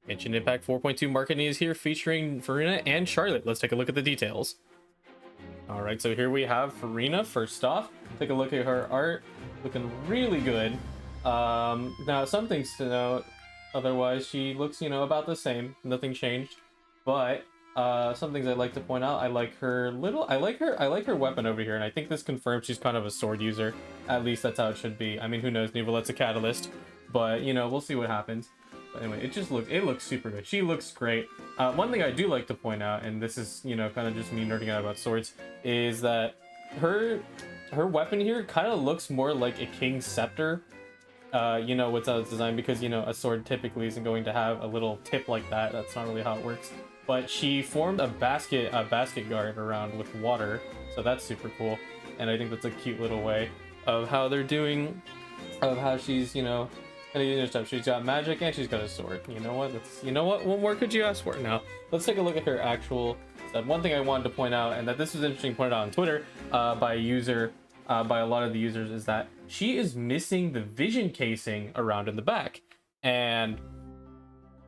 Genshin Impact 4.2 marketing is here featuring Furina and Charlotte. Let's take a look at the details. All right, so here we have Furina first off. Take a look at her art, looking really good. Now some things to note, otherwise she looks, about the same, nothing changed. But some things I'd like to point out, I like her weapon over here, and I think this confirms she's kind of a sword user. At least that's how it should be. I mean, who knows, Neuvillette's a catalyst, but we'll see what happens. But anyway, it looks super good. She looks great. One thing I do like to point out, and this is kind of just me nerding out about swords, is that her weapon here kind of looks more like a king's scepter. What's how it's designed, because a sword typically isn't going to have a little tip like that. That's not really how it works. But she formed a basket guard around with water, so that's super cool. And I think that's a cute little way of how they're doing, of how she's stuff. She's got magic and she's got a sword. What more could you ask for? Now let's take a look at her actual stuff. One thing I wanted to point out, and that this was interesting, pointed out on Twitter by a lot of the users, is that she is missing the vision casing around in the back, and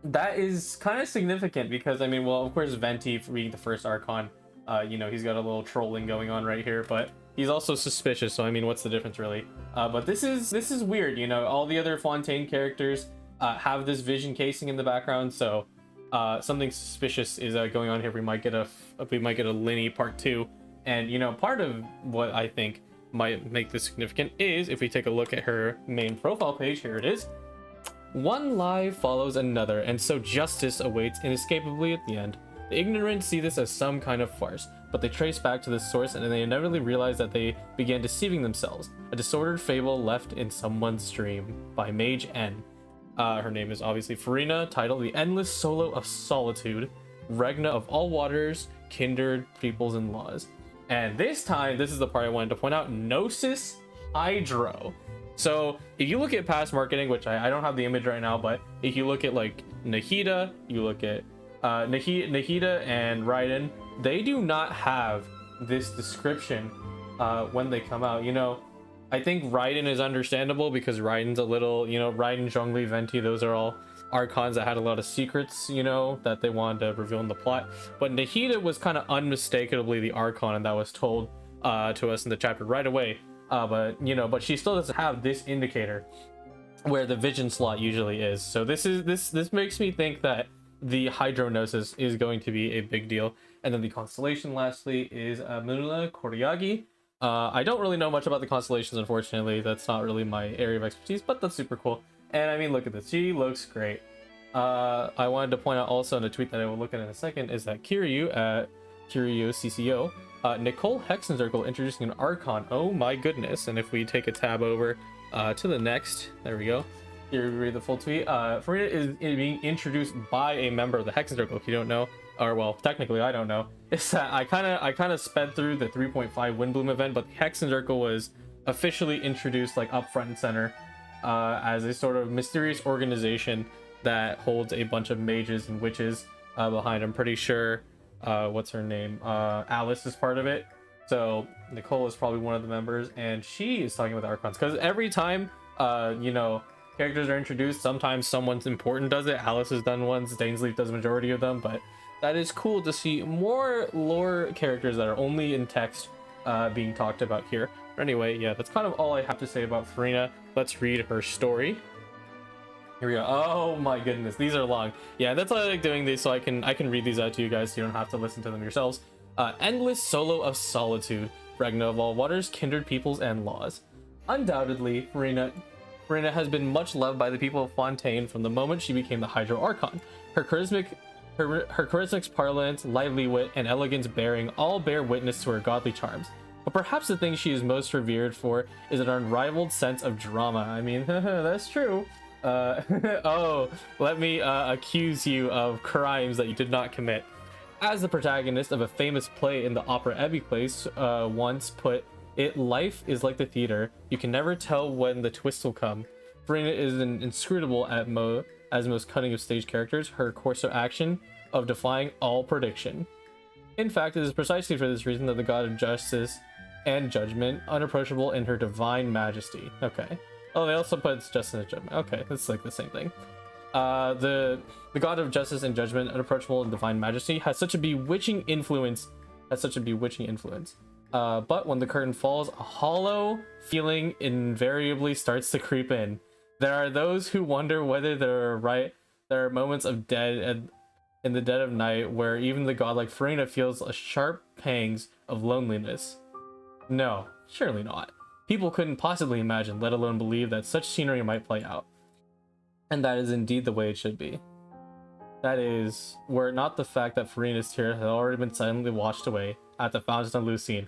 that is kind of significant because of course Venti, for being the first Archon, he's got a little trolling going on right here, but he's also suspicious, so what's the difference really? But this is weird. All the other Fontaine characters have this vision casing in the background, so something suspicious is going on here. We might get a Linny part 2, and part of what I think might make this significant is if we take a look at her main profile page. Here it is. One lie follows another, and so justice awaits inescapably at the end. The ignorant see this as some kind of farce, but they trace back to the source, and they inevitably realize that they began deceiving themselves. A disordered fable left in someone's dream, by Mage N. Her name is obviously Furina, title The Endless Solo of Solitude, Regna of all waters, kindred peoples and laws. And this time, this is the part I wanted to point out, Gnosis Hydro. So if you look at past marketing, which I don't have the image right now, but if you look at like Nahida, you look at Nahida and Raiden, they do not have this description when they come out. I think Raiden is understandable because Raiden's a little, Raiden, Zhongli, Venti, those are all Archons that had a lot of secrets, that they wanted to reveal in the plot. But Nahida was kind of unmistakably the Archon, and that was told to us in the chapter right away. But she still doesn't have this indicator where the vision slot usually is. So this makes me think that the Hydronosis is going to be a big deal. And then the constellation lastly is Munula Koryagi. I don't really know much about the constellations, unfortunately. That's not really my area of expertise, but that's super cool. And look at this, she looks great. I wanted to point out also in a tweet that I will look at in a second is that Kiryu at Kiryu CCO, Nicole Hexencircle introducing an Archon. Oh my goodness. And if we take a tab over to the next, there we go. Here we read the full tweet. Furina is being introduced by a member of the Hexencircle. If you don't know, or well, technically I don't know, it's that I kind of sped through the 3.5 Windbloom event, but the Hexencircle was officially introduced like up front and center as a sort of mysterious organization that holds a bunch of mages and witches behind. I'm pretty sure what's her name, Alice is part of it, so Nicole is probably one of the members, and she is talking with the Archons because every time characters are introduced, sometimes someone's important does it. Alice has done ones, Dainsleif does majority of them, but that is cool to see more lore characters that are only in text being talked about here. But anyway, yeah, that's kind of all I have to say about Furina. Let's read her story. Here we go. Oh my goodness, these are long. Yeah, that's why I like doing these, so I can read these out to you guys so you don't have to listen to them yourselves. Endless Solo of Solitude, Regna of all waters, kindred peoples and laws. Undoubtedly, Furina has been much loved by the people of Fontaine from the moment she became the Hydro Archon. Her charismatic parlance, lively wit, and elegance bearing all bear witness to her godly charms. But perhaps the thing she is most revered for is an unrivaled sense of drama. That's true. Oh, let me accuse you of crimes that you did not commit. As the protagonist of a famous play in the opera Epiplace once put it, life is like the theater. You can never tell when the twist will come. Furina is inscrutable as most cunning of stage characters, her course of action of defying all prediction. In fact, it is precisely for this reason that the god of justice and judgment, unapproachable in her divine majesty. Okay. Oh, they also put justice and judgment. Okay, that's like the same thing. The god of justice and judgment, unapproachable and divine majesty, has such a bewitching influence. But when the curtain falls, a hollow feeling invariably starts to creep in. There are those who wonder whether there are moments of dead in the dead of night where even the godlike Furina feels a sharp pangs of loneliness. No, surely not. People couldn't possibly imagine, let alone believe, that such scenery might play out. And that is indeed the way it should be. That is, were it not the fact that Furina's tears had already been silently washed away at the Fountain of Lucine.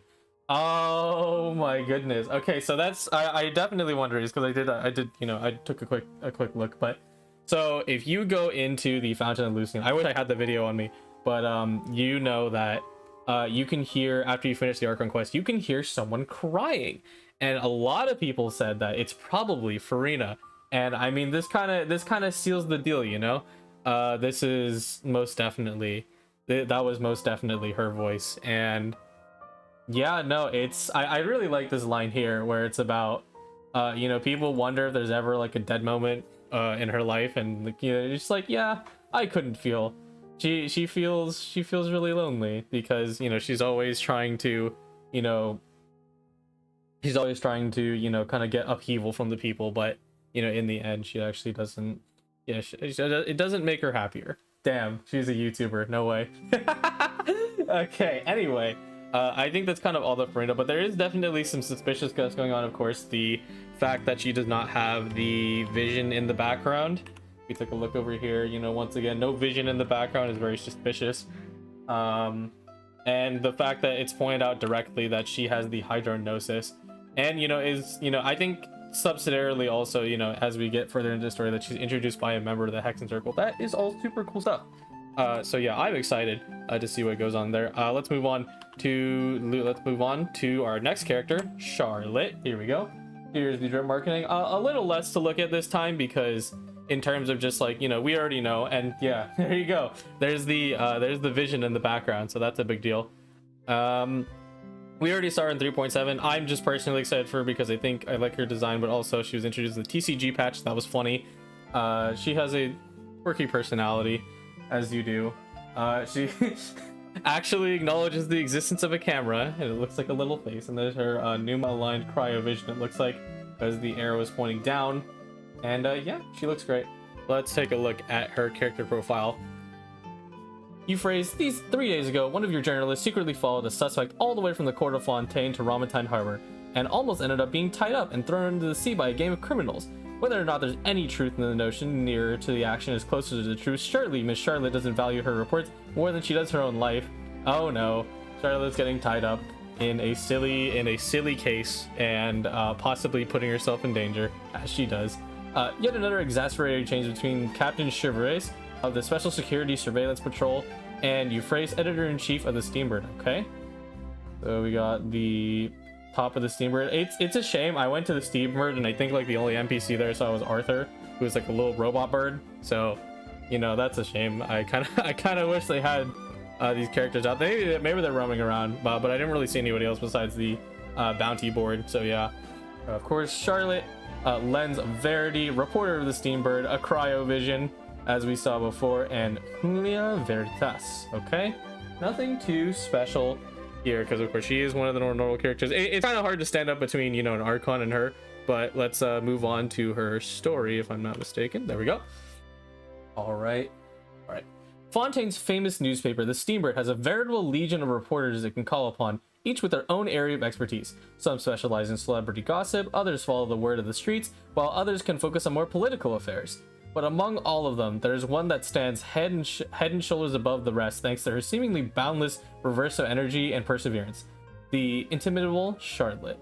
Oh my goodness. Okay, so that's I definitely wondered, because I did I took a quick look. But so if you go into the Fountain of Lucine, I wish I had the video on me, but you know that you can hear, after you finish the Archon quest, you can hear someone crying, and a lot of people said that it's probably Furina. And I mean, this kind of seals the deal, you know. This is most definitely, that was most definitely her voice. And yeah, no, it's I really like this line here where it's about people wonder if there's ever like a dead moment in her life, and like, it's just like, yeah, I couldn't feel. She feels really lonely, because she's always trying to kind of get upheaval from the people, but in the end she actually doesn't. Yeah, it doesn't make her happier. Damn, she's a YouTuber. No way. Okay, anyway, I think that's kind of all the Furina, but there is definitely some suspicious stuff going on. Of course, the fact that she does not have the vision in the background. We took a look over here, once again, no vision in the background is very suspicious. And the fact that it's pointed out directly that she has the hydronosis, and I think subsidiarily also, as we get further into the story, that she's introduced by a member of the Hexen Circle. That is all super cool stuff. So yeah, I'm excited to see what goes on there. Let's move on to our next character, Charlotte. Here we go. Here's the drip marketing. A little less to look at this time, because in terms of just like, we already know. And yeah, there you go. There's the vision in the background, so that's a big deal. We already saw her in 3.7. I'm just personally excited for her because I think I like her design, but also she was introduced in the TCG patch. That was funny. She has a quirky personality, as you do. She actually acknowledges the existence of a camera, and it looks like a little face. And there's her Numa aligned cryovision, it looks like, as the arrow is pointing down. And yeah, she looks great. Let's take a look at her character profile. You phrased, these 3 days ago, one of your journalists secretly followed a suspect all the way from the court of Fontaine to Ramatine Harbor, and almost ended up being tied up and thrown into the sea by a game of criminals. Whether or not there's any truth in the notion, nearer to the action is closer to the truth. Surely Miss Charlotte doesn't value her reports more than she does her own life. Oh no, Charlotte's getting tied up in a silly case, and possibly putting herself in danger, as she does. Yet another exasperating change between Captain Chevreuse of the Special Security Surveillance Patrol and Euphrates, editor-in-chief of the Steambird. Okay, so we got the top of the Steambird. It's a shame. I went to the Steambird, and I think like the only NPC there I saw was Arthur, who was like a little robot bird. So that's a shame. I kind of wish they had these characters out. Maybe they're roaming around, but I didn't really see anybody else besides the bounty board. So yeah, of course, Charlotte, Lens of Verity, reporter of the Steambird, a cryovision, as we saw before, and Julia Veritas. Okay, nothing too special here, because of course she is one of the normal characters. It's kind of hard to stand up between an Archon and her, but let's move on to her story, if I'm not mistaken. There we go. All right. Fontaine's famous newspaper, the Steambird, has a veritable legion of reporters it can call upon, each with their own area of expertise. Some specialize in celebrity gossip, others follow the word of the streets, while others can focus on more political affairs. But among all of them, there's one that stands head and shoulders above the rest, thanks to her seemingly boundless reverse of energy and perseverance: the indomitable Charlotte.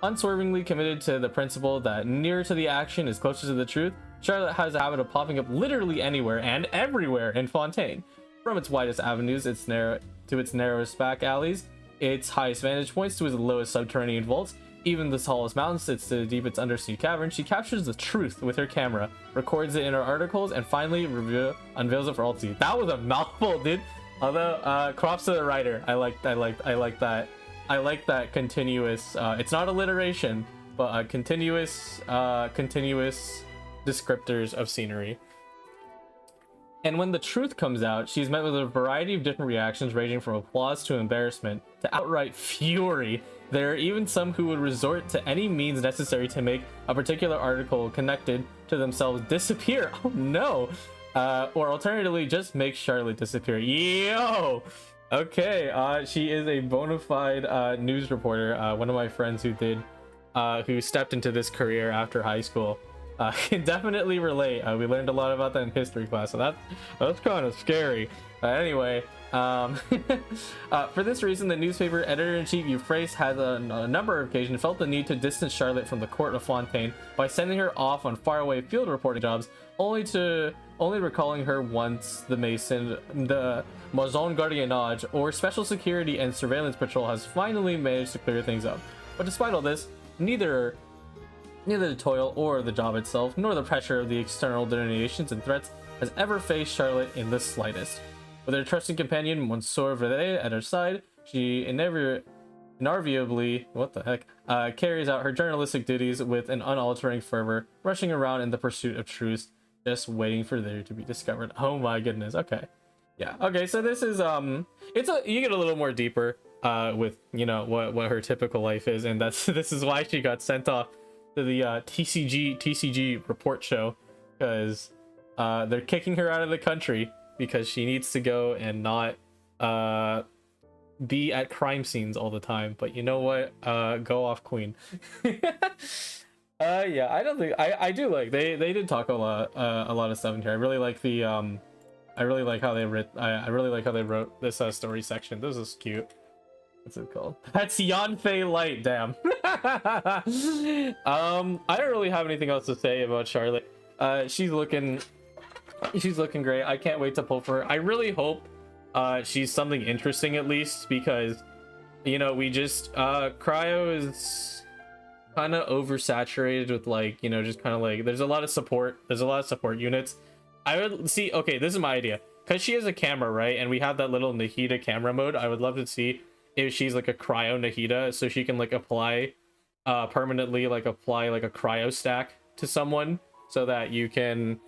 Unswervingly committed to the principle that nearer to the action is closer to the truth, Charlotte has a habit of popping up literally anywhere and everywhere in Fontaine. From its widest avenues to its narrowest back alleys, its highest vantage points to its lowest subterranean vaults, even the tallest mountain sits to the deepest undersea cavern, she captures the truth with her camera, records it in her articles, and finally unveils it for all to see. That was a mouthful, dude. Although, props to the writer. I like that. I like that continuous. It's not alliteration, but continuous descriptors of scenery. And when the truth comes out, she's met with a variety of different reactions, ranging from applause to embarrassment to outright fury. There are even some who would resort to any means necessary to make a particular article connected to themselves disappear. Oh no! Or alternatively, just make Charlotte disappear. Yo! Okay, she is a bona fide news reporter. One of my friends who stepped into this career after high school. Can definitely relate. We learned a lot about that in history class, so that's kind of scary. Anyway, for this reason, the newspaper editor-in-chief Euphrates has on a number of occasions felt the need to distance Charlotte from the court of Fontaine by sending her off on faraway field reporting jobs, only recalling her once the Maison Gardiennage, or Special Security and Surveillance Patrol, has finally managed to clear things up. But despite all this, neither the toil or the job itself, nor the pressure of the external denominations and threats, has ever faced Charlotte in the slightest. With her trusting companion, Monsieur Verde, at her side, she inarguably, carries out her journalistic duties with an unaltering fervor, rushing around in the pursuit of truth, just waiting for there to be discovered. Oh my goodness. Okay. Yeah. Okay. So this is you get a little more deeper with what her typical life is, and this is why she got sent off to the TCG report show, because they're kicking her out of the country because she needs to go and not be at crime scenes all the time. But you know what? Go off, queen. Yeah, I don't think I do like they did talk a lot of stuff in here. I really like the I really like how they wrote this story section. This is cute. What's it called? That's Yanfei Light, damn. I don't really have anything else to say about Charlotte. She's looking great. I can't wait to pull for her. I really hope she's something interesting at least, because we just Cryo is kind of oversaturated with just kind of like there's a lot of support units. I would see, okay, this is my idea, because she has a camera, right, and we have that little Nahida camera mode. I would love to see if she's like a cryo Nahida, so she can like apply permanently apply like a cryo stack to someone, so that you can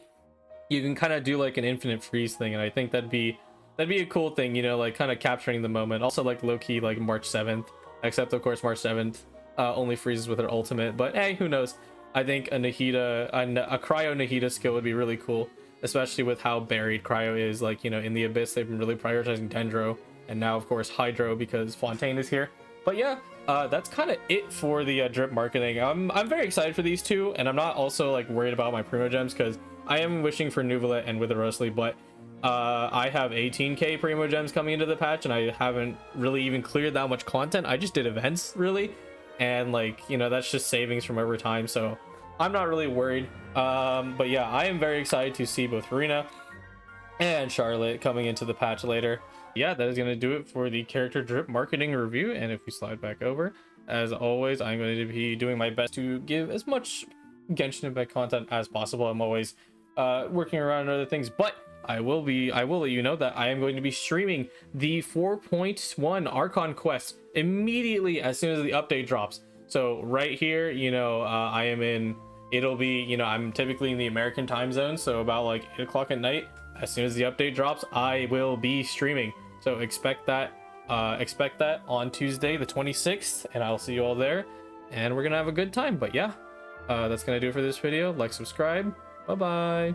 kind of do like an infinite freeze thing. And I think that'd be a cool thing, like kind of capturing the moment. Also like low-key like March 7th, except of course March 7th only freezes with her ultimate, but hey, who knows. I think a Nahida, a cryo Nahida skill would be really cool, especially with how buried cryo is. Like, in the Abyss they've been really prioritizing Dendro, and now of course Hydro because Fontaine is here. But yeah, that's kind of it for the drip marketing. I'm very excited for these two, and I'm not also like worried about my Primo Gems, because I am wishing for Neuvillette and Wriothesley, but I have 18k Primo Gems coming into the patch, and I haven't really even cleared that much content. I just did events really, and that's just savings from over time, so I'm not really worried. But yeah, I am very excited to see both Furina and Charlotte coming into the patch later. Yeah, that is going to do it for the character drip marketing review. And if we slide back over, as always, I'm going to be doing my best to give as much Genshin Impact content as possible. I'm always working around other things, but I will let you know that I am going to be streaming the 4.1 Archon quest immediately as soon as the update drops. So right here, I am in, it'll be, I'm typically in the American time zone, so about like 8 o'clock at night. As soon as the update drops, I will be streaming. So expect that on Tuesday the 26th, and I'll see you all there, and we're gonna have a good time. But yeah, that's gonna do it for this video. Like, subscribe, bye bye.